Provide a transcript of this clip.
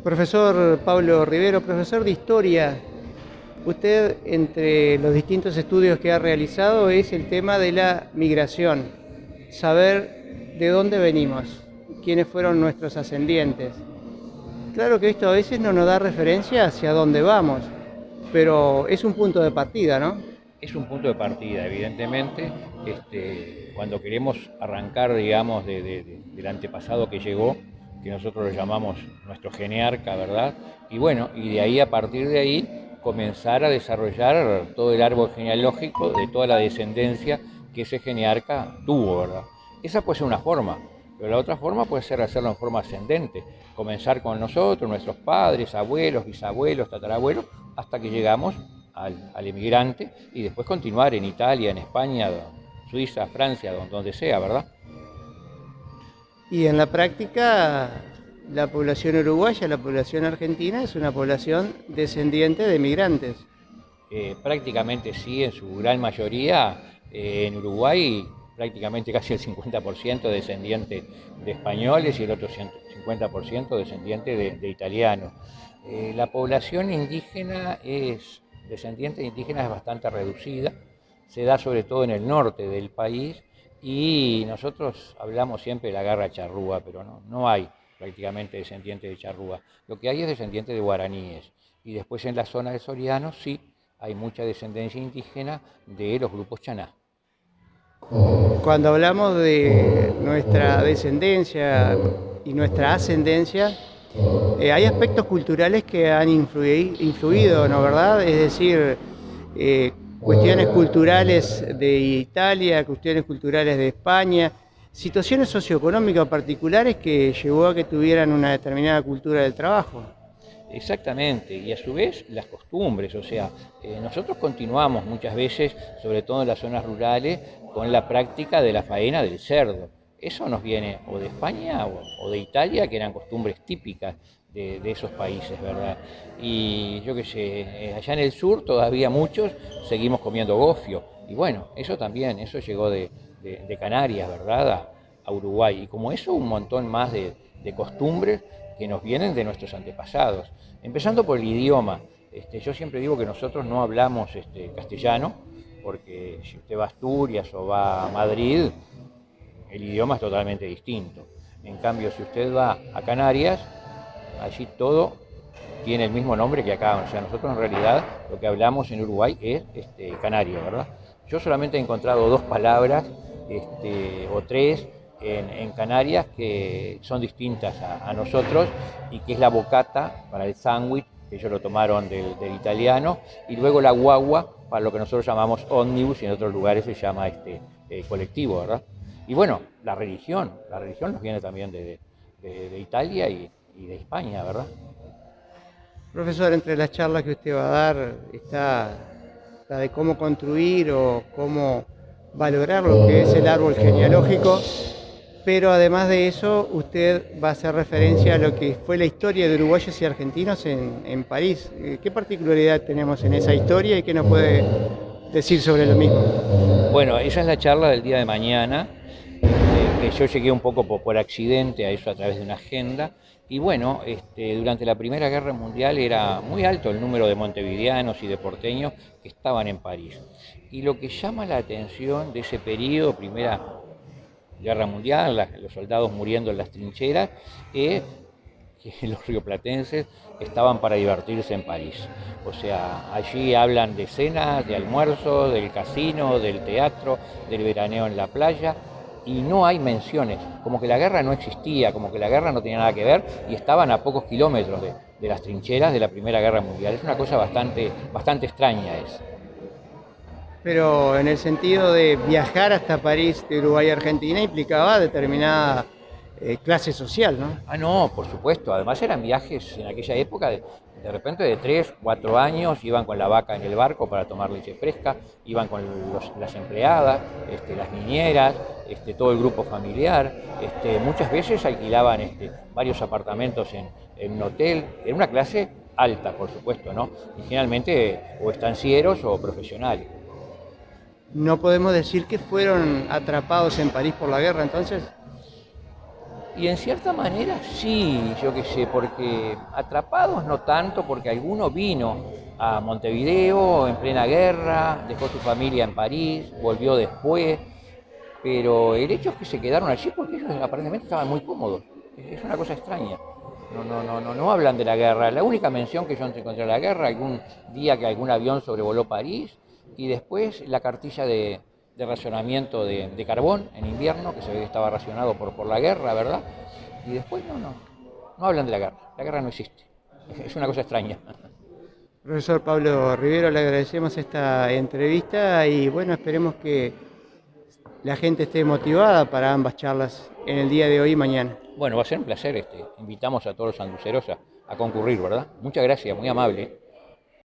Profesor Pablo Rivero, profesor de Historia, usted entre los distintos estudios que ha realizado es el tema de la migración, saber de dónde venimos, quiénes fueron nuestros ascendientes. Claro que esto a veces no nos da referencia hacia dónde vamos, pero es un punto de partida, ¿no? Es un punto de partida, evidentemente, cuando queremos arrancar, digamos, del antepasado que llegó, que nosotros lo llamamos nuestro genearca, ¿verdad? Y bueno, y de ahí, a partir de ahí, comenzar a desarrollar todo el árbol genealógico de toda la descendencia que ese genearca tuvo, ¿verdad? Esa puede ser una forma, pero la otra forma puede ser hacerlo en forma ascendente, comenzar con nosotros, nuestros padres, abuelos, bisabuelos, tatarabuelos, hasta que llegamos al emigrante y después continuar en Italia, en España, Suiza, Francia, donde sea, ¿verdad? Y en la práctica, la población uruguaya, la población argentina es una población descendiente de migrantes. Prácticamente sí, en su gran mayoría, en Uruguay prácticamente casi el 50% descendiente de españoles y el otro 50% descendiente de italianos. La población indígena descendiente de indígenas es bastante reducida, se da sobre todo en el norte del país y nosotros hablamos siempre de la garra charrúa, pero no hay prácticamente descendientes de charrúa. Lo que hay es descendientes de guaraníes y después en la zona de Soriano sí hay mucha descendencia indígena de los grupos chaná. Cuando hablamos de nuestra descendencia y nuestra ascendencia, hay aspectos culturales que han influido, ¿no verdad? Es decir, cuestiones culturales de Italia, cuestiones culturales de España, situaciones socioeconómicas particulares que llevó a que tuvieran una determinada cultura del trabajo. Exactamente, y a su vez las costumbres, o sea, nosotros continuamos muchas veces, sobre todo en las zonas rurales, con la práctica de la faena del cerdo. Eso nos viene o de España o de Italia, que eran costumbres típicas de esos países, ¿verdad? Y yo qué sé, allá en el sur todavía muchos seguimos comiendo gofio, y bueno, eso también, eso llegó de Canarias, ¿verdad? A Uruguay, y como eso un montón más de costumbres que nos vienen de nuestros antepasados. Empezando por el idioma. Yo siempre digo que nosotros no hablamos castellano, porque si usted va a Asturias o va a Madrid, el idioma es totalmente distinto. En cambio, si usted va a Canarias, allí todo tiene el mismo nombre que acá. O sea, nosotros en realidad lo que hablamos en Uruguay es canario, ¿verdad? Yo solamente he encontrado dos palabras o tres en Canarias que son distintas a nosotros y que es la bocata para el sándwich, que ellos lo tomaron del italiano, y luego la guagua para lo que nosotros llamamos ómnibus y en otros lugares se llama colectivo, ¿verdad? Y bueno, la religión nos viene también de Italia y de España, ¿verdad? Profesor, entre las charlas que usted va a dar está la de cómo construir o cómo valorar lo que es el árbol genealógico, pero además de eso usted va a hacer referencia a lo que fue la historia de uruguayos y argentinos en París. ¿Qué particularidad tenemos en esa historia y qué nos puede decir sobre lo mismo? Bueno, esa es la charla del día de mañana, que yo llegué un poco por accidente a eso a través de una agenda. Y bueno, durante la Primera Guerra Mundial era muy alto el número de montevideanos y de porteños que estaban en París. Y lo que llama la atención de ese periodo, Primera Guerra Mundial, los soldados muriendo en las trincheras, es que los rioplatenses estaban para divertirse en París. O sea, allí hablan de cenas, de almuerzos, del casino, del teatro, del veraneo en la playa, y no hay menciones, como que la guerra no existía, como que la guerra no tenía nada que ver, y estaban a pocos kilómetros de las trincheras de la Primera Guerra Mundial. Es una cosa bastante extraña es. Pero en el sentido de viajar hasta París de Uruguay a Argentina implicaba determinada clase social, ¿no? Ah, no, por supuesto. Además eran viajes en aquella época de repente de 3, 4 años, iban con la vaca en el barco para tomar leche fresca, iban con las empleadas, las niñeras, todo el grupo familiar. Muchas veces alquilaban varios apartamentos en un hotel, en una clase alta, por supuesto, ¿no? Y generalmente o estancieros o profesionales. No podemos decir que fueron atrapados en París por la guerra, entonces. Y en cierta manera sí, yo qué sé, porque atrapados no tanto, porque alguno vino a Montevideo en plena guerra, dejó su familia en París, volvió después, pero el hecho es que se quedaron allí porque ellos aparentemente estaban muy cómodos. Es una cosa extraña. No hablan de la guerra. La única mención que yo encontré de la guerra, algún día que algún avión sobrevoló París, y después la cartilla de racionamiento de carbón en invierno, que se ve que estaba racionado por la guerra, ¿verdad? Y después no hablan de la guerra. La guerra no existe. Es una cosa extraña. Profesor Pablo Rivero, le agradecemos esta entrevista y bueno, esperemos que la gente esté motivada para ambas charlas en el día de hoy y mañana. Bueno, va a ser un placer. Invitamos a todos los sanduceros a concurrir, ¿verdad? Muchas gracias, muy amable.